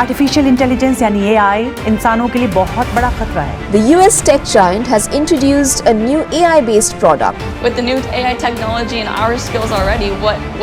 Artificial intelligence यानी AI इंसानों के लिए बहुत बड़ा खतरा है। The US tech giant has introduced a new AI-based product. With the new AI technology and our skills already,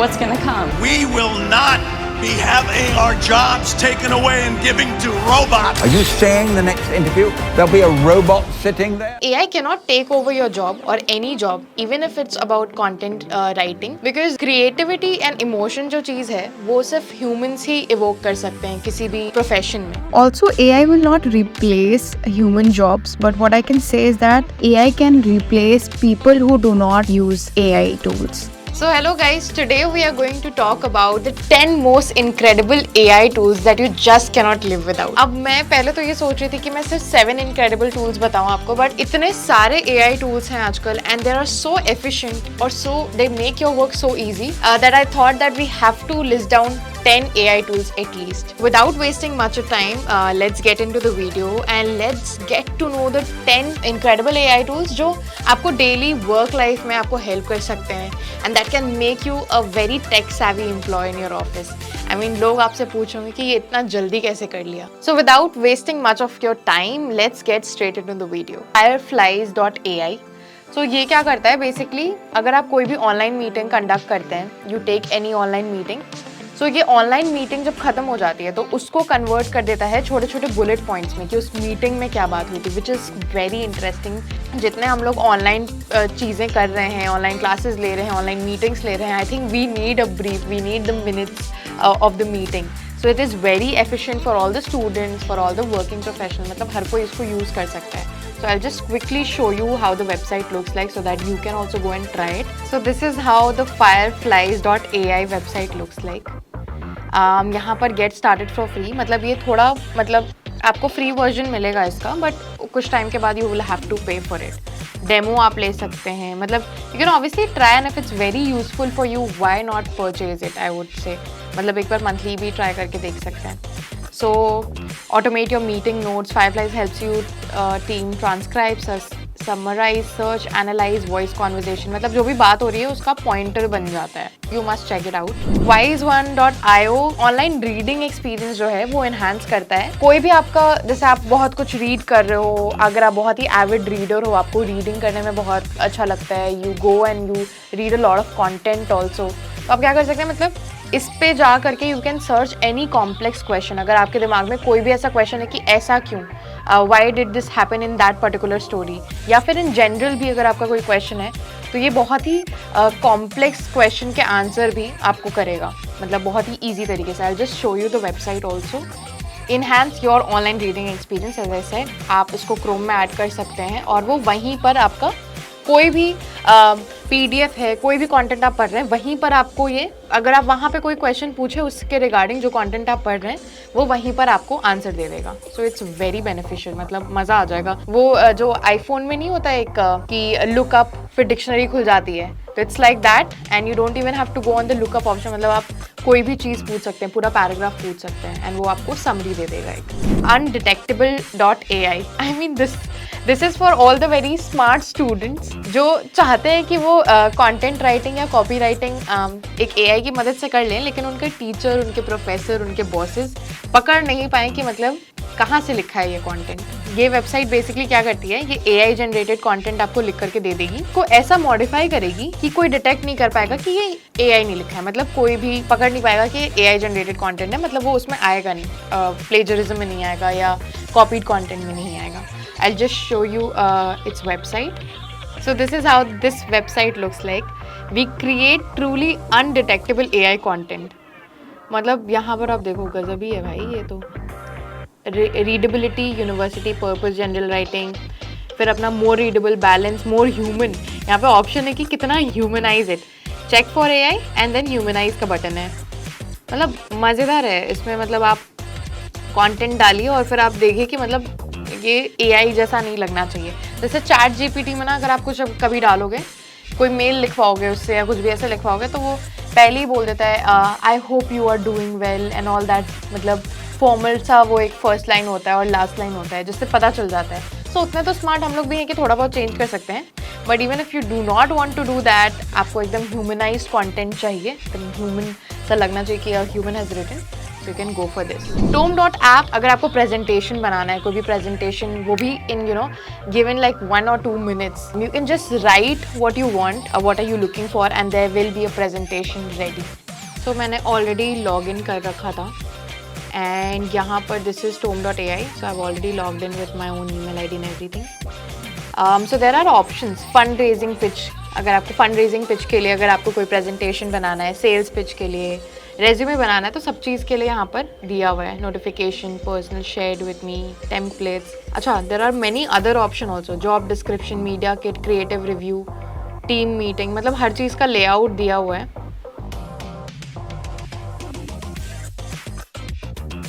what's going to come? We will not be having our jobs taken away and giving to robots. Are you saying the next interview there'll be a robot sitting there? AI cannot take over your job or any job, even if it's about content writing, because creativity and emotion जो चीज़ है वो सिर्फ humans ही evoke कर सकते हैं किसी भी profession में. Also, AI will not replace human jobs, but what I can say is that AI can replace people who do not use AI tools. So hello guys, today we are going to talk about the 10 most incredible AI tools that you just cannot live without. अब मैं पहले तो ये सोच रही थी कि मैं सिर्फ 7 incredible tools बताऊँ आपको, but इतने सारे AI tools हैं आजकल and they are so efficient or so they make your work so easy that I thought that we have to list down 10 AI tools at least. Without wasting much of time, let's get into the video and let's get to know the 10 incredible AI tools जो आपको daily work life में आपको help कर सकते हैं and that can make you a very tech savvy employee in your office. I mean, लोग आपसे पूछेंगे कि ये इतना जल्दी कैसे कर लिया. So without wasting much of your time, let's get straight into the video. Fireflies.ai. So ये क्या करता है बेसिकली, अगर आप कोई भी ऑनलाइन मीटिंग कंडक्ट करते हैं, you take any online meeting, so ये ऑनलाइन मीटिंग जब खत्म हो जाती है तो उसको कन्वर्ट कर देता है छोटे छोटे बुलेट पॉइंट्स में कि उस मीटिंग में क्या बात हुई थी, विच इज़ वेरी इंटरेस्टिंग. जितने हम लोग ऑनलाइन चीज़ें कर रहे हैं, ऑनलाइन क्लासेस ले रहे हैं, ऑनलाइन मीटिंग्स ले रहे हैं, I think we need a brief, we need the minutes of the meeting. So it is very efficient for all the students, for all the working professional, मतलब हर कोई इसको यूज़ कर सकता है. So I'll just quickly show you how the website looks like so that you can also go and try it. So this is how the fireflies.ai website looks like. यहाँ पर get started for free, मतलब ये थोड़ा मतलब आपको free version मिलेगा इसका, but कुछ टाइम के बाद you will have to pay for it. Demo आप ले सकते हैं, मतलब you can obviously try and if it's very useful for you, why not purchase it, I would say. मतलब एक बार मंथली भी ट्राई करके देख सकते हैं. So automate your meeting notes. Fireflies helps you team transcribe, summarize, search, analyze voice conversation. मतलब जो भी बात हो रही है उसका पॉइंटर बन जाता है. You must check it out. Wise1.io online reading experience जो है वो एनहांस करता है. कोई भी आपका, जैसे आप बहुत कुछ रीड कर रहे हो, अगर आप बहुत ही एविड रीडर हो, आपको रीडिंग करने में बहुत अच्छा लगता है, you go and you read a lot of content also, तो आप क्या कर सकते हैं, मतलब इस पे जा करके you can search any complex question. अगर आपके दिमाग में कोई भी ऐसा क्वेश्चन है कि ऐसा क्यों, why did this happen in that particular story, या फिर इन जनरल भी अगर आपका कोई क्वेश्चन है, तो ये बहुत ही कॉम्प्लेक्स क्वेश्चन के आंसर भी आपको करेगा, मतलब बहुत ही ईजी तरीके से. I just show you the website also. Enhance your online reading experience, as I said, आप इसको क्रोम में ऐड कर सकते हैं और वो वहीं पर आपका कोई भी PDF है, कोई भी कंटेंट आप पढ़ रहे हैं, वहीं पर आपको ये, अगर आप वहाँ पे कोई क्वेश्चन पूछे उसके रिगार्डिंग जो कंटेंट आप पढ़ रहे हैं, वो वहीं पर आपको आंसर दे देगा. सो इट्स वेरी बेनिफिशियल, मतलब मज़ा आ जाएगा. वो जो आईफोन में नहीं होता एक कि लुकअप फिर डिक्शनरी खुल जाती है, तो it's like that and you don't even have to go on the lookup option. मतलब आप कोई भी चीज़ पूछ सकते हैं, पूरा पैराग्राफ पूछ सकते हैं एंड वो आपको समरी दे देगा. एक undetectable.ai. I mean this is for all the very smart students जो चाहते हैं कि वो कंटेंट राइटिंग या कॉपी राइटिंग एक AI की मदद से कर लें, लेकिन उनके टीचर, उनके प्रोफेसर, उनके बॉसेस पकड़ नहीं पाए कि मतलब कहाँ से लिखा है ये कंटेंट. ये वेबसाइट बेसिकली क्या करती है, ये AI जनरेटेड कंटेंट आपको लिख करके दे देगी, को ऐसा मॉडिफाई करेगी कि कोई डिटेक्ट नहीं कर पाएगा कि ये AI नहीं लिखा है, मतलब कोई भी पकड़ नहीं पाएगा कि AI जनरेटेड कंटेंट है, मतलब वो उसमें आएगा नहीं, प्लेजरिज्म में नहीं आएगा या कॉपीड कंटेंट में नहीं आएगा. I'll just show you its website. So this is how this website looks like. We create truly undetectable AI content. मतलब यहाँ पर आप देखो गजब ही है भाई ये तो. Readability, university purpose, general writing, फिर अपना more readable, balance, more human. यहाँ पे ऑप्शन है कि कितना humanize it. Check for AI and then humanize का बटन है. मतलब मज़ेदार है इसमें, मतलब आप कंटेंट डालिए और फिर आप देखिए कि मतलब ये AI जैसा नहीं लगना चाहिए. जैसे ChatGPT में ना, अगर आप कुछ कभी डालोगे, कोई मेल लिखवाओगे उससे या कुछ भी ऐसे लिखवाओगे, तो वो पहले ही बोल देता है I hope you are doing well and all that. मतलब फॉर्मल सा वो एक फर्स्ट लाइन होता है और लास्ट लाइन होता है जिससे पता चल जाता है. सो उतने तो स्मार्ट हम लोग भी हैं कि थोड़ा बहुत चेंज कर सकते हैं, but even if you do not want to do that, आपको एकदम ह्यूमनाइज्ड कंटेंट चाहिए, एकदम ह्यूमन सा लगना चाहिए कि human has written. so you can go for this. Tome.app अगर आपको presentation बनाना है, कोई भी presentation, वो भी in given like 1 or 2 minutes, you can just write what you want, what are you looking for, and there will be a presentation ready. So मैंने already login कर रखा था, and यहाँ पर this is tome.ai, so I've already logged in with my own email ID and everything. So there are options. Fundraising pitch, अगर आपको fundraising pitch के लिए, अगर आपको कोई presentation बनाना है, sales pitch के लिए, resume बनाना है, तो सब चीज़ के लिए यहाँ पर दिया हुआ है. Notification, personal, shared with me, templates. अच्छा, there are many other option also. Job description, media kit, creative review, team meeting, मतलब हर चीज़ का layout दिया हुआ है.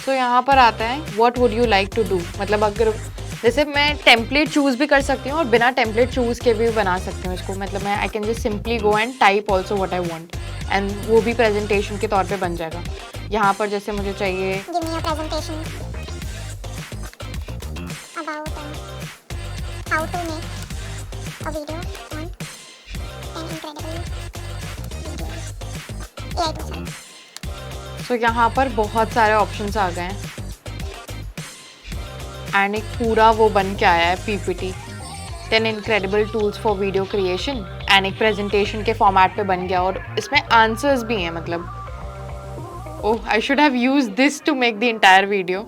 So यहाँ पर आता है what would you like to do, मतलब अगर जैसे मैं टेम्पलेट चूज़ भी कर सकती हूँ और बिना टेम्पलेट चूज़ के भी बना सकती हूँ इसको. मतलब मैं I can just simply go and type also what I want, and वो भी प्रेजेंटेशन के तौर पे बन जाएगा. यहाँ पर जैसे मुझे चाहिए Give me a presentation about how to make a video on 10 incredible videos. AI tools. सो यहाँ पर बहुत सारे ऑप्शंस आ गए हैं एंड एक पूरा वो बन के आया है PPT 10 incredible tools for video creation, and एक प्रेजेंटेशन के फॉर्मेट पे बन गया और इसमें आंसर्स भी हैं. मतलब oh, I should have used this to make the entire video.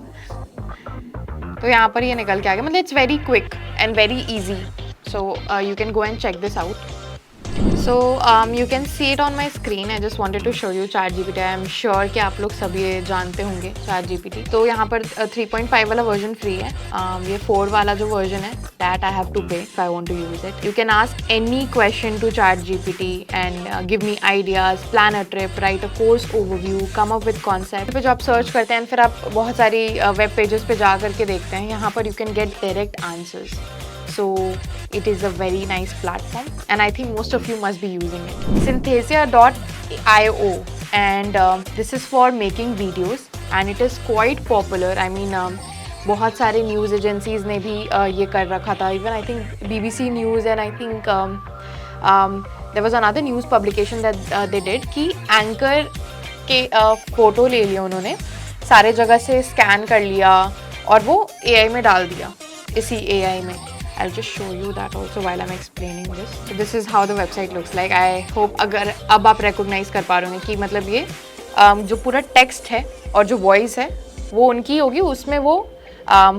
तो यहाँ पर ये निकल के आ गया. मतलब it's very quick and very easy, so you can go and check this out. So you can see it on my screen. I just wanted to show you ChatGPT. I am sure कि आप लोग सभी ये जानते होंगे ChatGPT. तो यहाँ पर 3.5 वाला वर्जन फ्री है. ये 4 वाला जो वर्जन है that I have to pay if I want to use it. You can ask any question to ChatGPT and give me ideas, plan a trip, write a course overview, come up with concept. पे जो आप search करते हैं फिर आप बहुत सारी web pages पे जा करके देखते हैं. यहाँ पर you can get direct answers. So it is a very nice platform and I think most of you must be using it. Synthesia.io, and this is for making videos and it is quite popular. I mean बहुत सारे news agencies ने भी ये कर रखा था. Even I think BBC News and I think there was another news publication that they did कि anchor के फ़ोटो ले लिया उन्होंने, सारे जगह से स्कैन कर लिया और वो AI में डाल दिया. इसी AI में I'll just show you that also while I'm explaining this. So this is how the website looks like. I hope अगर अब आप recognize कर पा रहे होंगे कि मतलब ये जो पूरा text है और जो voice है वो उनकी होगी, उसमें वो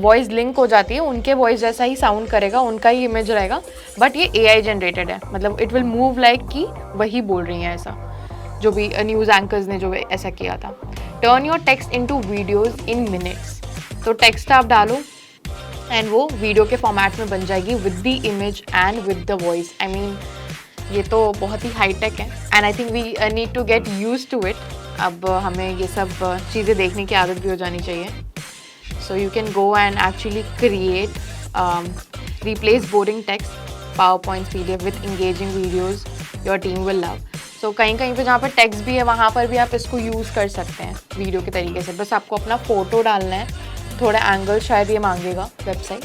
voice link हो जाती है, उनके voice जैसा ही sound करेगा, उनका ही image रहेगा, but ये AI generated है. मतलब it will move like कि वही बोल रही हैं ऐसा, जो भी news anchors ने जो ऐसा किया था. Turn your text into videos in minutes. तो text आप डालो एंड वो वीडियो के फॉर्मेट में बन जाएगी with the image and with the voice. I mean ये तो बहुत ही हाईटेक है and I think we need to get use to it. अब हमें ये सब चीज़ें देखने की आदत भी हो जानी चाहिए. So you can go and actually create, replace boring text, power points PDF with engaging videos your team will love. So कहीं कहीं पे जहाँ पर टेक्स्ट भी है वहाँ पर भी आप इसको यूज़ कर सकते हैं वीडियो के तरीके से. बस आपको अपना फ़ोटो डालना है, थोड़ा एंगल शायद ये मांगेगा वेबसाइट,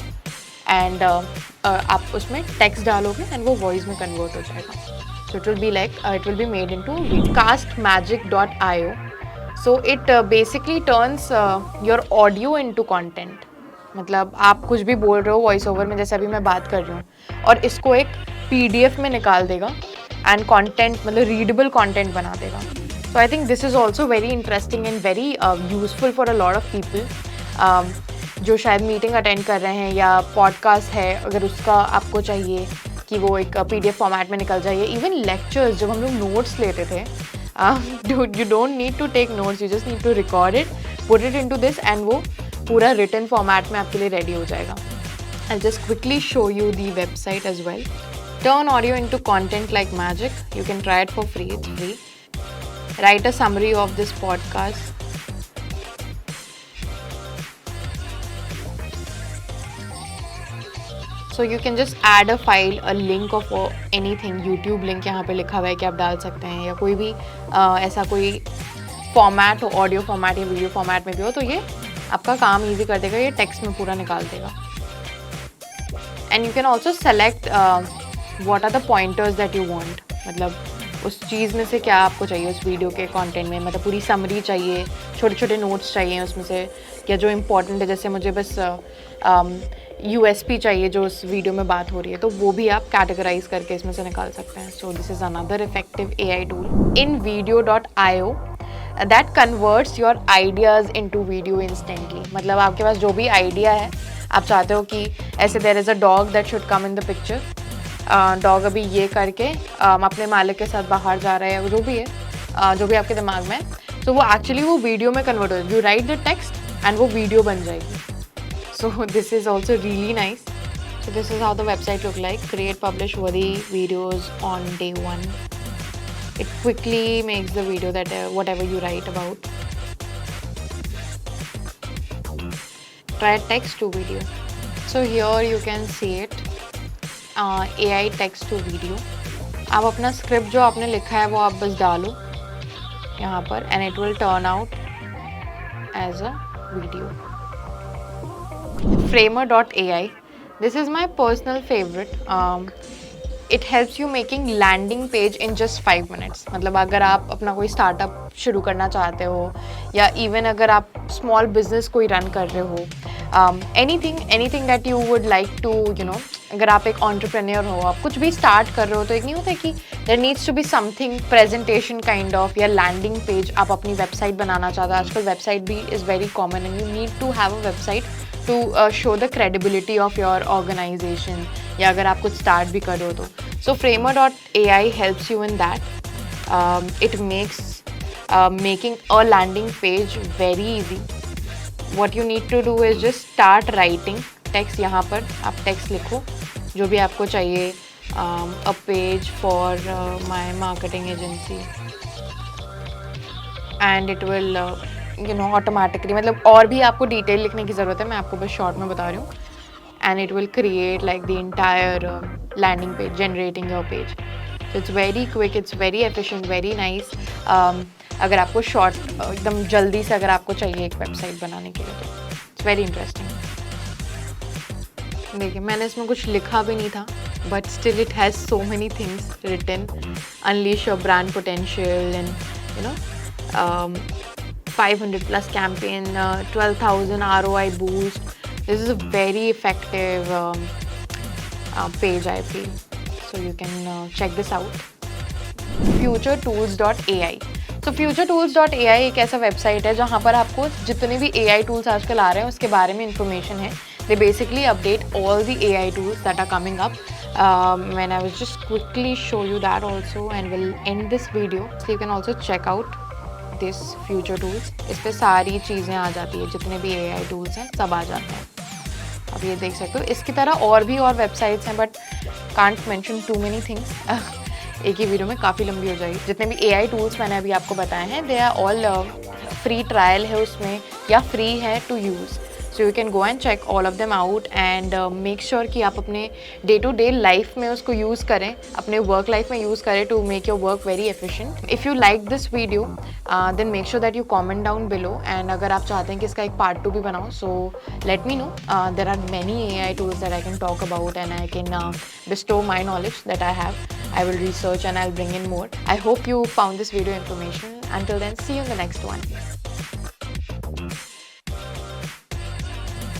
एंड आप उसमें टेक्स्ट डालोगे एंड वो वॉइस में कन्वर्ट हो जाएगा. So it will be like it will be made into castmagic.io. So it basically turns your audio into content. मतलब आप कुछ भी बोल रहे हो वॉइस ओवर में, जैसे अभी मैं बात कर रही हूँ, और इसको एक PDF में निकाल देगा एंड कंटेंट मतलब रीडेबल कंटेंट बना देगा. So I think this is also very interesting and very useful for a lot of people जो शायद मीटिंग अटेंड कर रहे हैं या पॉडकास्ट है, अगर उसका आपको चाहिए कि वो एक PDF फॉर्मेट में निकल जाए. इवन लेक्चर्स जब हम लोग नोट्स लेते थे, you don't need to take notes, you just need to record it, put it into this and वो पूरा रिटन फॉर्मेट में आपके लिए रेडी हो जाएगा. I just quickly show you the website as well. Turn audio into content like magic. You can try it for free, it's free. Write a summary of this podcast. So you can just add a file, a link of anything. YouTube link यहाँ पे लिखा हुआ है कि आप डाल सकते हैं, या कोई भी ऐसा कोई फॉर्मेट हो, ऑडियो फॉर्मेट या वीडियो फॉर्मेट में भी हो, तो ये आपका काम इजी कर देगा, ये टेक्स्ट में पूरा निकाल देगा. And you can also select what are the pointers that you want. मतलब उस चीज़ में से क्या आपको चाहिए उस वीडियो के कंटेंट में, मतलब पूरी समरी चाहिए, छोटे छोटे नोट्स चाहिए उसमें से, या जो इम्पोर्टेंट है, जैसे मुझे बस USP चाहिए जो उस वीडियो में बात हो रही है, तो वो भी आप कैटेगराइज करके इसमें से निकाल सकते हैं. So this is another effective AI tool. In video.io that converts your ideas into video instantly. मतलब आपके पास जो भी आइडिया है, आप चाहते हो कि ऐसे there is a dog that should come in the picture, dog अभी ये करके अपने मालिक के साथ बाहर जा रहा है, जो भी है, जो भी आपके दिमाग में, तो वो एक्चुअली वो वीडियो में कन्वर्ट हो, you right the text and वो वीडियो बन जाएगी. So this is also really nice. So this is how the website look like. Create, publish worthy videos on day 1. It quickly makes the video that whatever you write about. Try text to video. So here you can see it. AI text to video. आप अपना script जो आपने लिखा है वो आप बस डालो यहाँ पर and it will turn out as a video. Framer.ai. This is my personal favorite. It helps you making landing page in just 5 minutes. मतलब अगर आप अपना कोई स्टार्टअप शुरू करना चाहते हो, या इवन अगर आप स्मॉल बिजनेस कोई रन कर रहे हो, anything that you would like to अगर आप एक एंटरप्रेन्योर हो, आप कुछ भी स्टार्ट कर रहे हो, तो एक नहीं होता है कि there needs to be something presentation kind of, या लैंडिंग पेज. आप अपनी वेबसाइट बनाना चाहते हो, आजकल वेबसाइट भी is very common and you need to have a website to show the credibility of your organisation, या अगर आप कुछ स्टार्ट भी कर रहे हो तो. So Framer.ai helps you in that. It makes making a landing page very easy. What you need to do is just start writing text. यहाँ पर आप टेक्स्ट लिखो जो भी आपको चाहिए. A page for my marketing agency and it will automatically, मतलब और भी आपको डिटेल लिखने की ज़रूरत है, मैं आपको बस शॉर्ट में बता रही हूँ. And it will create like the entire landing page, generating your page. So it's very quick, it's very efficient, very nice. अगर आपको शॉर्ट एकदम जल्दी से अगर आपको चाहिए एक वेबसाइट बनाने के लिए, तो इट्स वेरी इंटरेस्टिंग. देखिए मैंने इसमें कुछ लिखा भी नहीं था, but still it has so many things written. Unleash your brand potential and 500 plus campaign, 12,000 ROI boost. This is a very effective page, I feel. So you can check this out. Futuretools.ai. So Futuretools.ai एक ऐसा website है जहाँ पर आपको जितने भी AI tools आजकल आ रहे हैं उसके बारे में इंफॉर्मेशन है. They basically update all the AI tools that are coming up. And I will just quickly show you that also, and we'll end this video. So you can also check out this future tools. इस पर सारी चीज़ें आ जाती है, जितने भी AI tools हैं सब आ जाते हैं. अब ये देख सकते हो. इसकी तरह और भी और वेबसाइट्स हैं, but can't mention too many things. एक ही वीडियो में काफ़ी लंबी हो जाएगी. जितने भी AI टूल्स मैंने अभी आपको बताए हैं, they are all free trial है उसमें, या फ्री है to use. So you can go and check all of them out and make sure कि आप अपने day to day life में उसको use करें, अपने work life में use करें to make your work very efficient. If you like this video, then make sure that you comment down below. And अगर आप चाहते हैं कि इसका एक part 2 भी बनाओ, so let me know. There are many AI tools that I can talk about and I can bestow my knowledge that I have. I will research and I'll bring in more. I hope you found this video information. Until then, see you in the next one.